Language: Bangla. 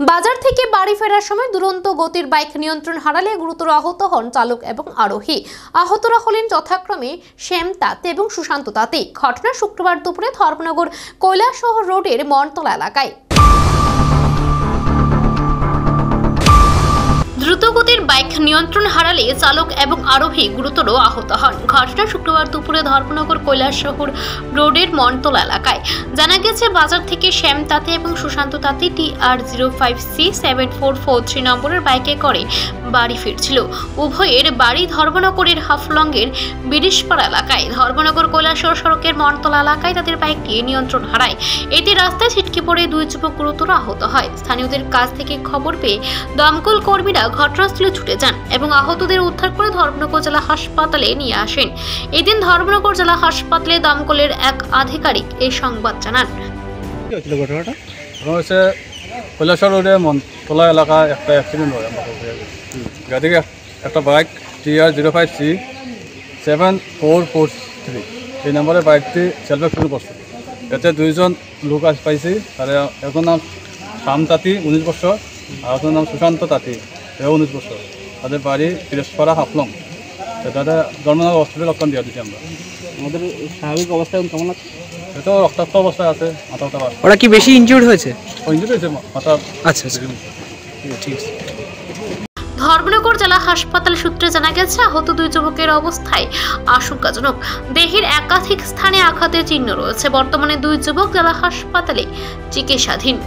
বাজার থেকে বাড়ি ফেরার সময় দুরন্ত গতির বাইক নিয়ন্ত্রণ হারালে গুরুতর আহত হন চালক এবং আরোহী। আহতরা হলেন যথাক্রমে শ্যাম তাঁতি এবং সুশান্ত তাঁতি। ঘটনা শুক্রবার দুপুরে ধর্মনগর কৈলাসহর রোডের মনতলা এলাকায়। দ্রুতগতির বাইক নিয়ন্ত্রণ হারালে চালক এবং আরোহী গুরুতর আহত হন। ঘটনা শুক্রবার দুপুরে ধর্মনগর কৈলাসহর রোডের মনতলা এলাকায়। জানা গেছে, বাজার থেকে শ্যাম তাঁতি এবং সুশান্ত তাঁতি TR05C7443 নম্বরের বাইকে করে বাড়ি ফিরছিল। উভয়ের বাড়ি ধর্মনগরের হাফলংয়ের বিরিশপাড়া এলাকায়। ধর্মনগর কৈলাসহর সড়কের মনতলা এলাকায় তাদের বাইকটি নিয়ন্ত্রণ হারায়। এতে রাস্তায় ছিটকে পড়ে দুই যুবক গুরুতর আহত হয়। স্থানীয়দের কাছ থেকে খবর পেয়ে দমকল কর্মীরা ঘটনাস্থলে ছুটে যান এবং আহতদের উদ্ধার করে ধর্মনগর জেলা হাসপাতালে নিয়ে আসেন। এদিন ধর্মনগর জেলা হাসপাতালে দমকলের এক আধিকারিক এই সংবাদ জানান। কৈলাসহর রোডে মনতলা এলাকায় একটা অ্যাক্সিডেন্ট হয়। গাড়ি থেকে একটা বাইক TR05C7443 এই নম্বরের বাইকটি সেলফ অ্যাক্সিডেন্ট করছে। এতে দুইজন লোক পাইছি। তারা একজন নাম শ্যাম তাঁতি 19 বছর, আর একজন নাম সুশান্ত তাঁতি 19 বছর। তাদের বাড়ি বিরিশপাড়া হাফলং। তাদের ধর্মনগর হসপিটাল অক্ষণ দিয়ে দিচ্ছি আমরা। আমাদের স্বাভাবিক অবস্থা কেমন আছে? এটা রক্তাক্ত অবস্থায় আছে। মাথা ব্যথা। ওরা কি বেশি ইনজুর্ড হয়েছে? ইনজুর্ড হয়েছে মাথা। আচ্ছা ঠিক আছে। ধর্মনগর জেলা হাসপাতাল সূত্রে জানা গেছে, আহত দুই যুবকের অবস্থায় আশঙ্কাজনক। দেহের একাধিক স্থানে আঘাতের চিহ্ন রয়েছে। বর্তমানে দুই যুবক জেলা হাসপাতালে চিকিৎসাধীন।